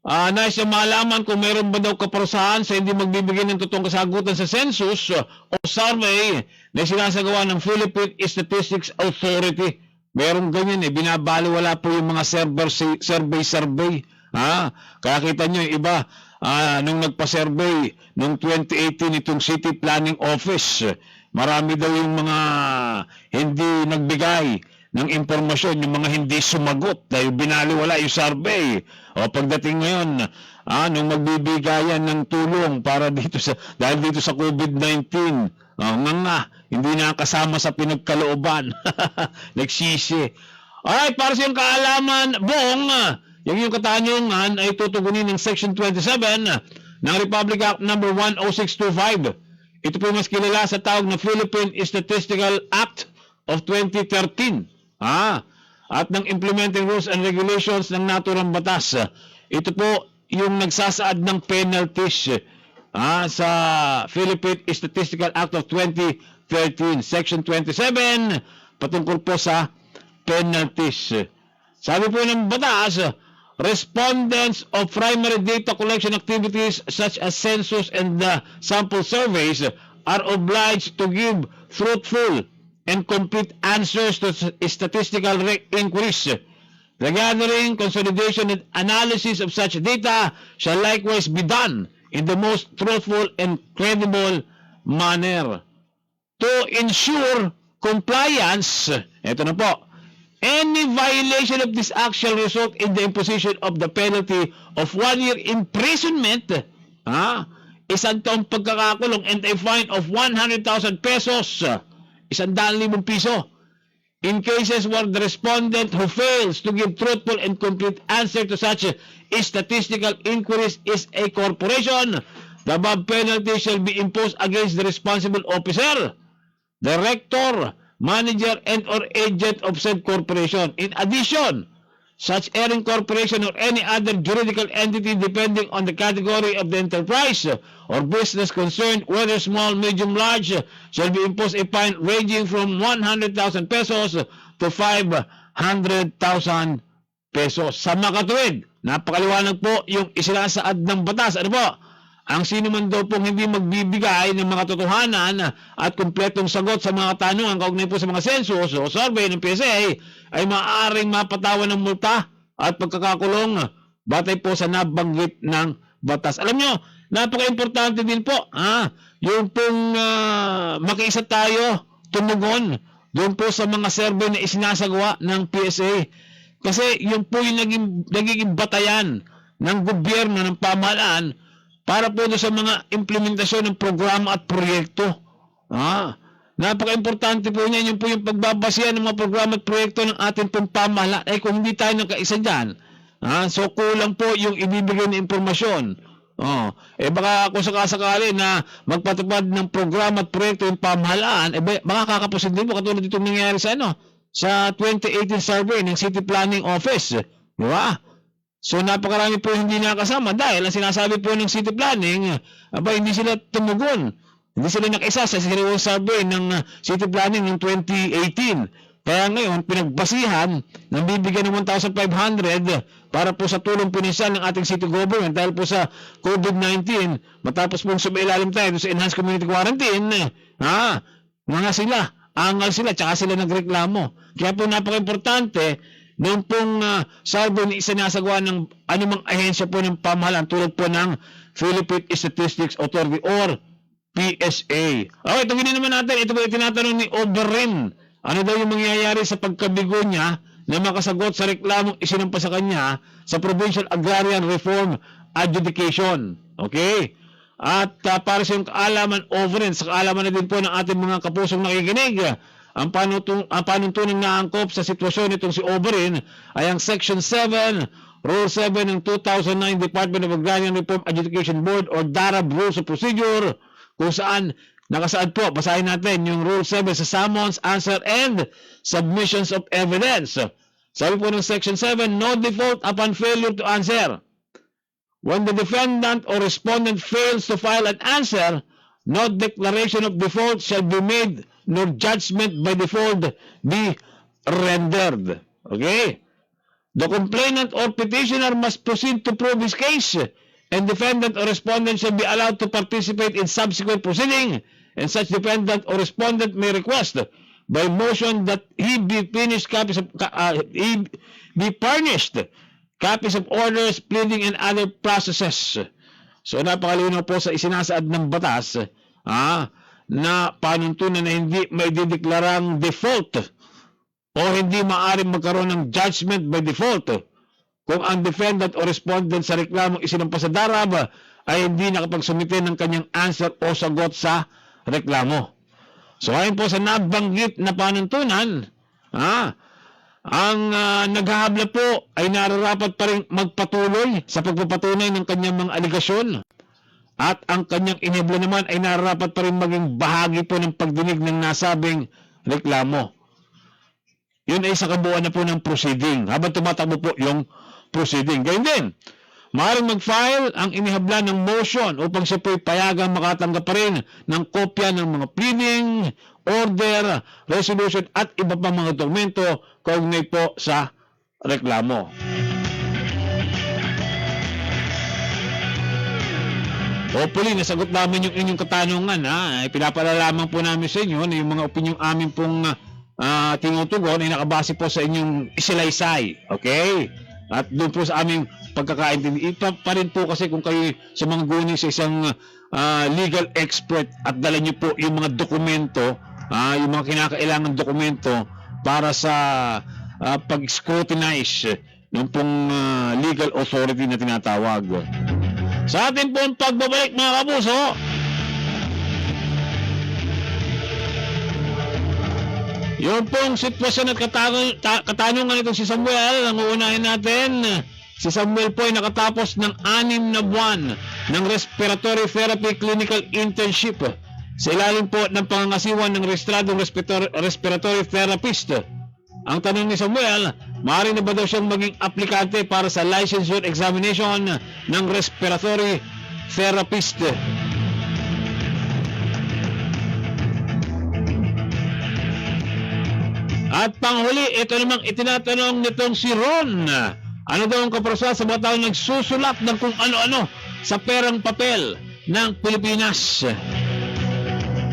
Nais siya malaman kung mayroon ba daw kaparusahan sa hindi magbibigay ng totoong kasagutan sa census o survey na sinasagawa ng Philippine Statistics Authority. Merong ganyan binabaliwala po yung mga survey. Kaya kita nyo yung iba, nung nagpa-survey, nung 2018 itong City Planning Office, marami daw yung mga hindi nagbigay ng impormasyon, yung mga hindi sumagot dahil binaliwala yung survey. O pagdating ngayon, nung magbibigayan ng tulong para dahil dito sa COVID-19, hindi na kasama sa pinagkalooban. Nagsisi. Alright, para sa iyong kaalaman, Bong, yung katanungan ay tutugunin ng Section 27 ng Republic Act number 10625. Ito po mas kilala sa tawag na Philippine Statistical Act of 2013. At ng Implementing Rules and Regulations ng naturang batas. Ito po yung nagsasaad ng penalties sa Philippine Statistical Act of 2013, Section 27, patungkol po sa penalties. Sabi po ng batas, respondents of primary data collection activities such as census and sample surveys are obliged to give truthful and complete answers to statistical inquiries. The gathering, consolidation, and analysis of such data shall likewise be done in the most truthful and credible manner. To ensure compliance, ito na po, any violation of this act shall result in the imposition of the penalty of 1 year imprisonment, isang taong pagkakakulong, and a fine of 100,000 pesos, 100,000 piso, in cases where the respondent who fails to give truthful and complete answer to such statistical inquiries is a corporation. The above penalty shall be imposed against the responsible officer, director, manager, and or agent of said corporation. In addition, such erring corporation or any other juridical entity depending on the category of the enterprise or business concerned, whether small, medium, large, shall be imposed a fine ranging from 100,000 pesos to 500,000 pesos. Sa makatuwid, napakaliwanag po yung isinasaad ng batas. Ano po? Ang sino man daw pong hindi magbibigay ng mga totohanan at kumpletong sagot sa mga tanungan kaugnay po sa mga census o survey ng PSA ay maaaring mapatawan ng multa at pagkakakulong batay po sa nabanggit ng batas. Alam nyo, napaka-importante din po yung pong makiisa tayo tumugon doon po sa mga survey na isinasagawa ng PSA. Kasi yun po yung nagiging batayan ng gobyerno, ng pamahalaan para po sa mga implementasyon ng programa at proyekto. Napaka-importante po niyan, yun po yung pagbabasihan ng mga programa at proyekto ng ating pong pamahalaan. Kung hindi tayo nakaisa dyan, so kulang po yung ibibigay na impormasyon. Baka kung sakasakali na magpatupad ng programa at proyekto yung pamahalaan, baka kakapusin din po katulad itong nangyayari sa 2018 survey ng City Planning Office. Di ba? So napakarami po hindi nakasama dahil ang sinasabi po ng City Planning, hindi sila tumugon. Hindi sila nakisa sa sariling survey ng City Planning ng 2018. Kaya ngayon, pinagbasihan ng bibigyan ng 1,500 para po sa tulong pinansyal ng ating city government dahil po sa COVID-19, matapos pong sumailalim tayo sa Enhanced Community Quarantine, angal sila, tsaka sila nagreklamo. Kaya po napaka-importante nung pong survey na isinasagawa ng anumang ahensya po ng pamahalaan tulad po ng Philippine Statistics Authority or PSA. Okay, itong naman natin, ito po yung tinatanong ni Oberyn. Ano daw yung mangyayari sa pagkabigo niya na makasagot sa reklamong isinampa sa kanya sa Provincial Agrarian Reform Adjudication. Okay? At para sa yung kaalaman over rin, sa kaalaman na din po ng ating mga kapusong nakikinig, ang panuntunan na angkop sa sitwasyon nitong si Oberyn ay ang Section 7, Rule 7 ng 2009 Department of Agrarian Reform Adjudication Board or DARAB Rules of Procedure, kung saan nakasaad po, basahin natin yung Rule 7 sa summons, answer, and submissions of evidence. Sabi po ng Section 7, no default upon failure to answer. When the defendant or respondent fails to file an answer, no declaration of default shall be made, nor judgment by default be rendered. Okay? The complainant or petitioner must proceed to prove his case, and defendant or respondent shall be allowed to participate in subsequent proceeding, and such defendant or respondent may request by motion that he be furnished copies of orders, pleading, and other processes. So napakalinaw po sa isinasaad ng batas na panuntunan na hindi may dideklarang default o hindi maaaring magkaroon ng judgment by default kung ang defendant o respondent sa reklamong isinampa sa DARAB ay hindi nakapagsumite ng kanyang answer o sagot sa reklamo. So ayon po sa nabanggit na panuntunan, ang naghahabla po ay nararapat pa rin magpatuloy sa pagpapatunay ng kanyang mga aligasyon, at ang kanyang inibla naman ay nararapat pa rin maging bahagi po ng pagdinig ng nasabing reklamo. Yun ay sa kabuuan na po ng proceeding, habang tumatakbo po yung proceeding. Gayun din, maaaring mag-file ang inihabla ng motion upang siya po'y payagang makatanggap pa rin ng kopya ng mga pleading, order, resolution at iba pang mga dokumento kaugnay po sa reklamo. Hopefully, nasagot namin yung inyong katanungan. Pinapalalaman po namin sa inyo na yung mga opinyong amin pong tinutugon ay nakabase po sa inyong isilaysay. Okay? At doon po sa aming pagkakaintindi. Ipa pa rin po kasi kung kayo sumangguni sa isang legal expert at dala nyo po yung mga dokumento, yung mga kinakailangan dokumento para sa pag-scrutinize ng pong legal authority na tinatawag. Sa ating pong pagbabalik mga kapuso, yung pong sitwasyon at katanungan itong si Samuel, ang uunahin natin. Si Samuel po ay nakatapos ng 6 na buwan ng respiratory therapy clinical internship sa ilalim po ng pangangasiwa ng rehistradong respiratory therapist. Ang tanong ni Samuel, maaari na ba daw siyang maging aplikante para sa licensure examination ng respiratory therapist? At panghuli, ito namang itinatanong nitong si Ron. Ano daw ang kaparusahan sa mga taong nagsusulat ng kung ano-ano sa perang papel ng Pilipinas?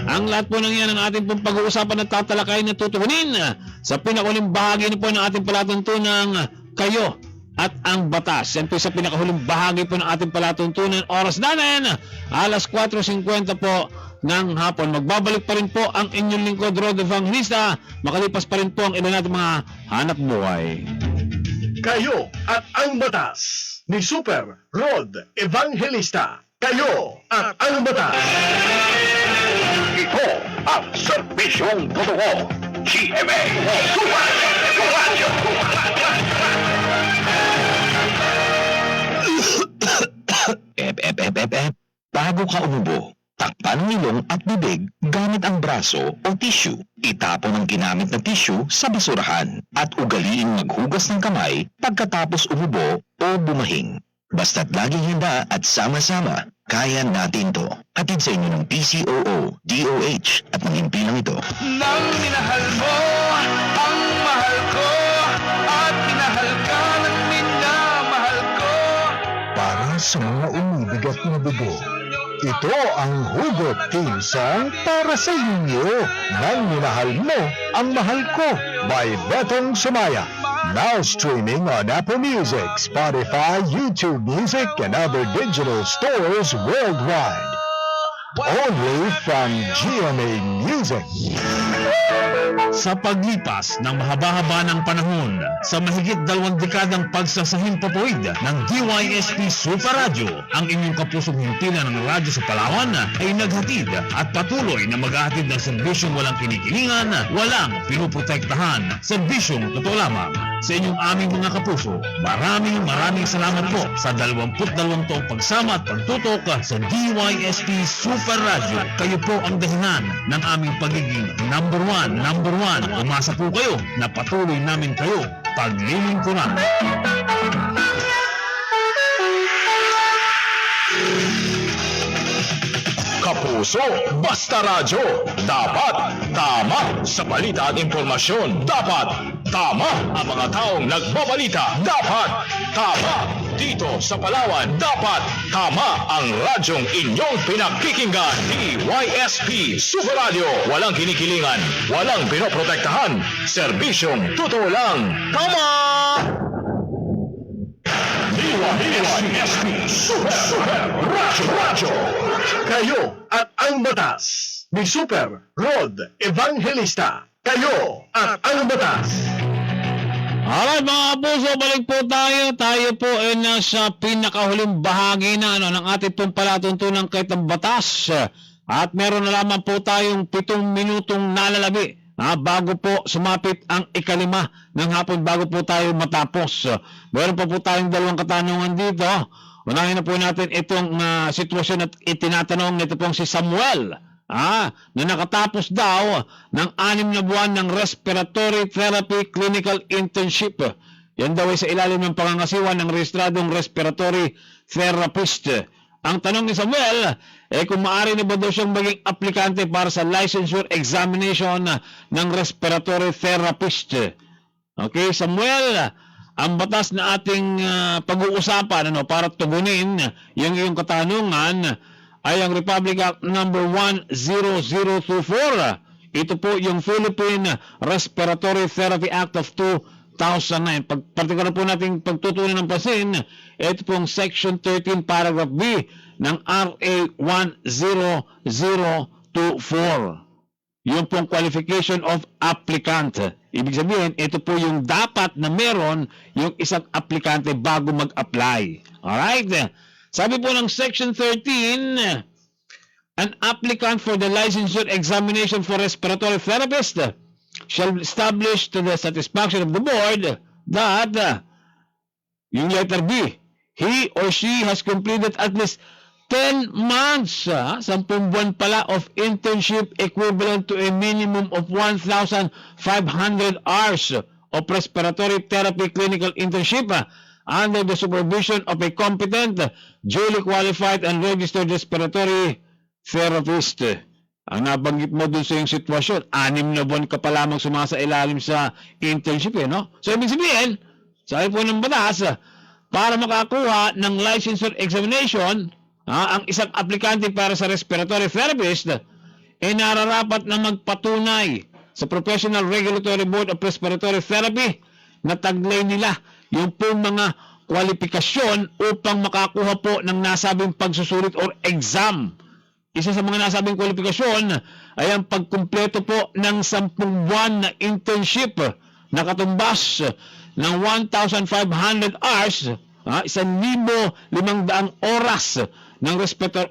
Ang lahat po ng yan ang ating pong pag-uusapan at tatalakayin na tutukunin sa pinakahuling bahagi na po ng ating palatuntunang Kayo at ang Batas. Yan po sa pinakahuling bahagi po ng ating palatuntunan. Oras natin, alas 4:50 po ng hapon. Magbabalik pa rin po ang inyong lingkod, Rod Evangelista. Makalipas pa rin po ang ilan natin mga hanap buhay. Kayo at ang Batas ni Super Rod Evangelista. Kayo at ang Batas. Ito ang serbisyong totoo. GMA Suradyo. Bago ka umubo, takpan ang ilong at bibig gamit ang braso o tissue. Itapon ang ginamit na tissue sa basurahan at ugaliing maghugas ng kamay pagkatapos umubo o bumahing. Basta't laging handa at sama-sama, kaya natin to. Hatid sa inyo ng PCOO, DOH at mga himpilang ito. Nang minahal mo ang mahal ko at minahal ka ng minamahal ko. Para sa mga umibigat na dugo, ito ang Hugot Team Song para sa inyo. Nang minahal mo ang mahal ko by Betong Sumaya. Now streaming on Apple Music, Spotify, YouTube Music, and other digital stores worldwide. Only from GMA Music. Sa paglipas ng mahaba-haba ng panahon, sa mahigit 2 dekadang pagsasahimpapawid ng DYSP Super Radio, ang inyong kapusong himpilan ng radyo sa Palawan ay naghatid at patuloy na maghahatid ng serbisyong walang kinikilingan, walang pinuprotektahan, serbisyong totoo lamang. Sa inyong aming mga kapuso, maraming salamat po sa 22 taong pagsama at pagtutok sa DYSP Super Radio. Kayo po ang dahilan ng aming pagiging number one. Umasa po kayo na patuloy namin kayo paglilingkuran. Kapuso, basta radyo. Dapat tama sa balita at impormasyon. Dapat tama ang mga taong nagbabalita. Dapat tama dito sa Palawan. Dapat tama ang radyong inyong pinakikinggan. DYSP Super Radio. Walang kinikilingan, walang pinoprotektahan. Serbisyong totoo lang. Tama! DYSP Super Radio. Kayo at ang batas ni Super Rod Evangelista. Kayo at ang batas. Alright mga kapuso, balik po tayo. Tayo po ay nasa pinakahuling bahagi na ng ating pong palatuntunan kahit ang batas. At meron na lamang po tayong 7 minutong nalalabi bago po sumapit ang 5 ng hapon, bago po tayo matapos. Meron pa po tayong 2 katanungan dito. Unahin na po natin itong sitwasyon at itinatanong nito pong si Samuel. Na nakatapos daw ng 6 na buwan ng respiratory therapy clinical internship. Yan daw ay sa ilalim ng pangangasiwa ng rehistradong respiratory therapist. Ang tanong ni Samuel, kung maaari na ba daw siyang maging aplikante para sa licensure examination ng respiratory therapist. Okay, Samuel, ang batas na ating pag-uusapan para tugunin yung iyong katanungan ay ang Republic Act number 10024. Ito po yung Philippine Respiratory Therapy Act of 2009. Partikular po natin pagtutunan ng pansin, ito pong Section 13 Paragraph B ng RA 10024. Yung pong qualification of applicant. Ibig sabihin, ito po yung dapat na meron yung isang aplikante bago mag-apply. Alright? Sabi po ng Section 13, an applicant for the licensure examination for respiratory therapist shall establish to the satisfaction of the board that yung letter B, he or she has completed at least 10 months, 10 buwan pala of internship equivalent to a minimum of 1,500 hours of respiratory therapy clinical internship under the supervision of a competent, duly qualified and registered respiratory therapist. Ang nabanggit mo dun sa yung sitwasyon, 6 na buwan ka pa lamang sumasailalim sa internship, no? So, ibig sabihin, sabi po ng batas, para makakuha ng licensure examination, ang isang aplikante para sa respiratory therapist, nararapat na magpatunay sa Professional Regulatory Board of Respiratory Therapy na taglay nila yung pong mga kwalifikasyon upang makakuha po ng nasabing pagsusulit or exam. Isa sa mga nasabing kwalifikasyon ay ang pagkumpleto po ng 10 buwan na internship na katumbas ng 1,500 hours, 1,500 oras ng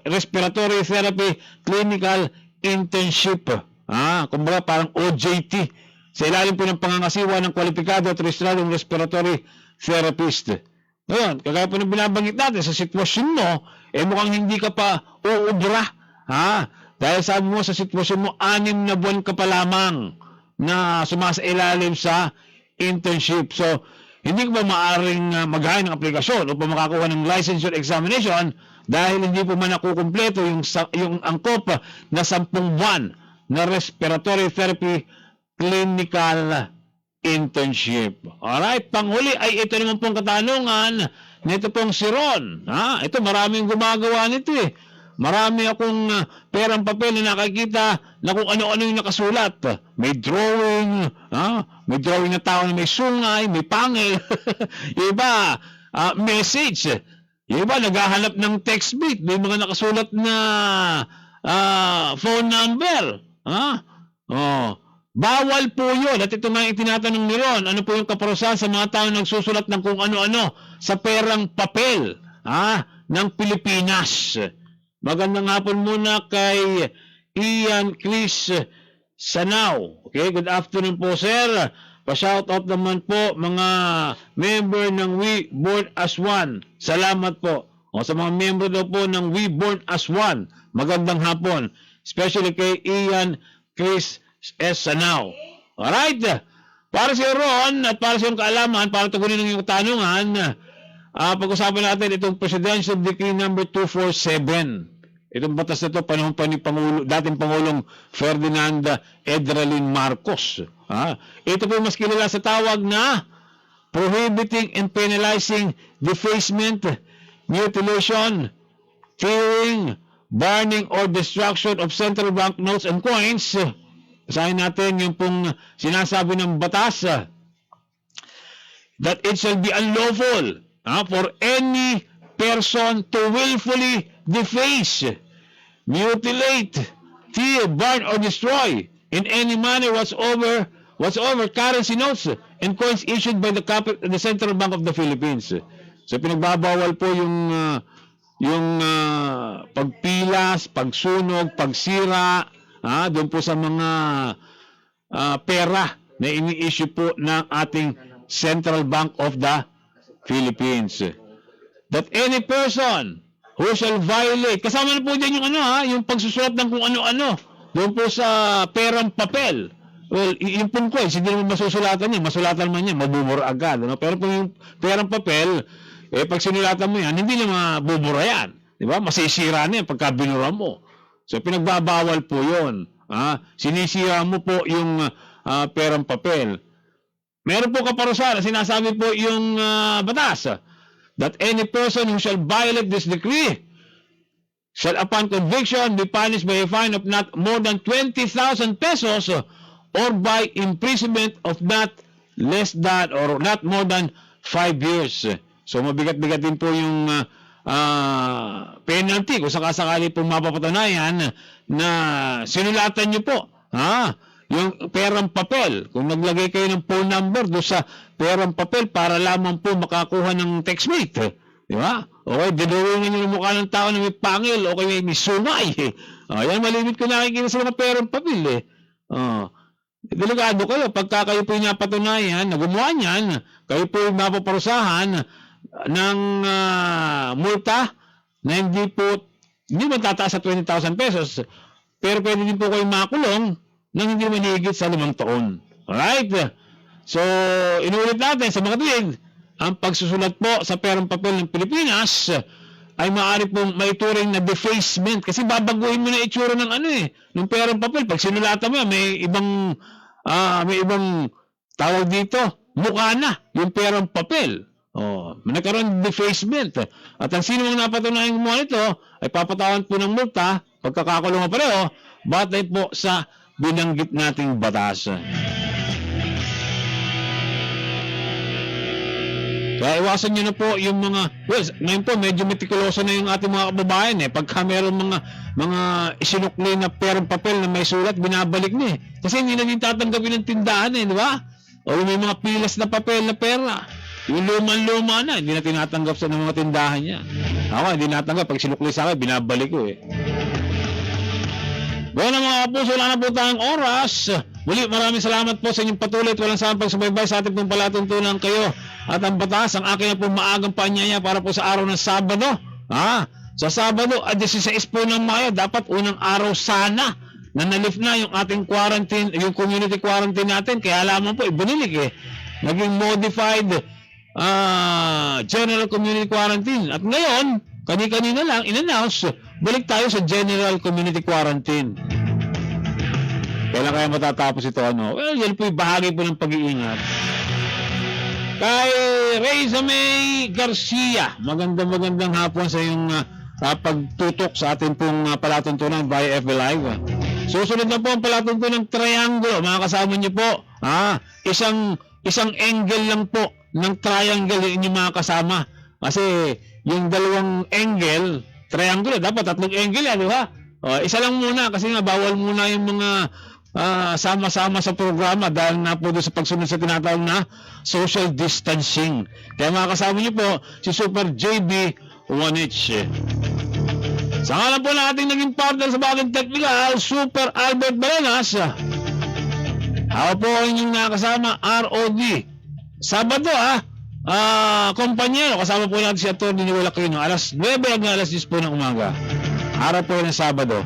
respiratory therapy clinical internship. Kumbaga parang OJT. Sa ilalim po ng pangangasiwa ng kwalipikado at rehistradong respiratory therapist. Ngayon, kagaya po ng binabanggit natin, sa sitwasyon mo, mukhang hindi ka pa uubra. Dahil sabi mo sa sitwasyon mo, 6 na buwan ka pa lamang na sumasailalim sa internship. So, hindi ko ba maaaring maghain ng aplikasyon upang makakuha ng licensure examination dahil hindi po man nakukumpleto yung angkop na 10 buwan na respiratory therapy clinical internship. Alright, panghuli ay ito naman pong katanungan nito pong si Ron. Ito maraming gumagawa nito Marami akong perang papel na nakakita na kung ano-ano yung nakasulat. May drawing, may drawing na tao na may sungay, may pangil. Yung iba, message. Yung iba, naghahanap ng text bit. May mga nakasulat na phone number. Bawal po yun. At ito nga yung tinatanong ni Ron, ano po yung kaparusahan sa mga tao nagsusulat ng kung ano-ano sa perang papel ng Pilipinas. Magandang hapon muna kay Ian Chris Sanao. Okay, good afternoon po, sir. Pa-shout out naman po mga member ng We Born as One. Salamat po. O sa mga member daw po ng We Born as One, magandang hapon. Especially kay Ian Chris S. Sanao. Alright. Para si Ron at para sa iyong kaalaman, para tugunin ng iyong tanungan, pag-usapan natin itong Presidential Decree number 247. Itong batas na ito, panahon pa ni dating Pangulong Ferdinand Edralin Marcos. Ito po mas kilala sa tawag na Prohibiting and Penalizing Defacement, Mutilation, Tearing, Burning, or Destruction of Central Bank Notes and Coins. Basahin natin yung pong sinasabi ng batas that it shall be unlawful for any person to willfully deface, mutilate, tear, burn, or destroy in any manner whatsoever currency notes and coins issued by the Central Bank of the Philippines. So pinagbabawal po yung pagpilas, pagsunog, pagsira doon po sa mga pera na ini-issue po ng ating Central Bank of the Philippines. That any person who shall violate, kasama na po dyan yung yung pagsusulat ng kung ano-ano doon po sa perang papel. Well, yung pong coins, hindi naman masusulatan niya, masulatan man niya, mabubura agad. Pero kung yung perang papel, pag sinulatan mo yan, hindi na mabubura yan. Diba? Masisira na yan pagka binura mo. So, pinagbabawal po yun. Sinisira mo po yung perang papel. Meron po kaparusahan, sinasabi po yung batas, that any person who shall violate this decree shall upon conviction be punished by a fine of not more than 20,000 pesos or by imprisonment of not less than or not more than 5 years. So mabigat-bigat din po yung penalty kung sakasakali po mapapatunayan na sinulatan nyo po yung perang papel. Kung naglagay kayo ng phone number doon sa perang papel para lamang po makakuha ng textmate. Di ba? Okay, dinuwin nyo yung mukha ng tao na may pangil o may sungay. Yan, malimit ko nakikita sa mga perang papel. Delikado kayo. Pagka kayo po yung napatunayan na gumawa niyan, kayo po yung mapaparusahan ng multa na hindi matataas sa 20,000 pesos. Pero pwede din po kayo makulong nang hindi manigit sa 5 taon. Alright? So, inulit natin sa mga tuwid, ang pagsusulat po sa perang papel ng Pilipinas ay maaari pong maituring na defacement. Kasi babaguhin mo na itsura ng ng perang papel. Pag sinulatan mo, may ibang tawag dito, mukha na yung perang papel. Nagkaroon ng defacement. At ang sino mang napatunayan mo nito ay papatawan po ng multa, pagkakakulong pareho, batay po sa binanggit nating batas. Kaya iwasan nyo na po yung mga, ngayon po medyo metikuloso na yung ating mga kababayan pagka meron mga isinukli na perang papel na may sulat, binabalik na kasi hindi na din tatanggapin ng tindahan di ba? O may mga pilas na papel na pera, yung luma na, hindi na tinatanggap sa mga tindahan niya. Ako hindi natanggap, pag sinukli sa akin binabalik ko Bueno mga kapuso, wala na po tayong oras. Muli, maraming salamat po sa inyong patuloy at walang saan pagsubaybay sa ating pong palatuntunan kayo. At ang batas, ang akin na po maagang paanyaya para po sa araw ng Sabado. Sa Sabado, 16 po ng Mayo, dapat unang araw sana na nalift na yung ating quarantine, yung community quarantine natin. Kaya lamang po, ibunilik naging modified general community quarantine. At ngayon, kani-kanina lang, in-announce, balik tayo sa general community quarantine. Kailan kaya matatapos ito? Well, yan po yung bahagi po ng pag-iingat. Kay Reza May Garcia, magandang hapon sa iyong pagtutok sa ating pong palatuntunan via FB Live. Susunod na po ang palatuntunan ng triangle. Mga kasama niyo po, isang angle lang po ng triangle yung inyong mga kasama. Kasi yung dalawang angle, triangle, dapat 3 angle di ba? Isa lang muna kasi nga bawal muna yung mga sama-sama sa programa dahil na po doon sa pagsunod sa tinatawag na social distancing. Kaya mga kasama niyo po si Super JB Wanich. Sa ngalan po ng ating naging partner sa Bagong Technical, Super Albert Balenas. Ako po ang inyong nakasama, ROD. Sabado kumpanyero, kasama po natin si Atty. Niwala Aquino, alas 9 hanggang alas 10 po ng umaga. Araw po yun ng Sabado.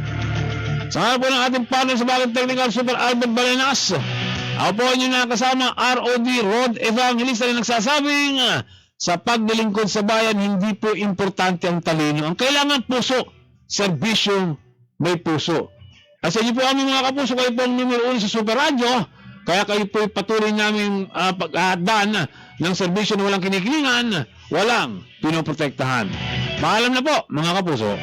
Sa ngalan po ng ating partner sa Bagong Technical, Super Albert Balenas. Ako po ang inyong nakasama, ROD, Rod Evangelista na nagsasabing, sa paglilingkod sa bayan, hindi po importante ang talino. Ang kailangan puso, serbisyong may puso. At sa inyo po kami mga kapuso, kayo po ang numero 1 sa Super Radio. Kaya kayo po patuloy namin pag-aadaan ng serbisyo na walang kinikilingan, walang pinoprotektahan. Paalam na po mga kapuso.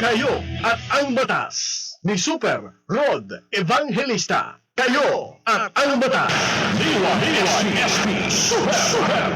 Kayo at ang batas ni Super Rod Evangelista. Kayo at ang batas. DYSP Super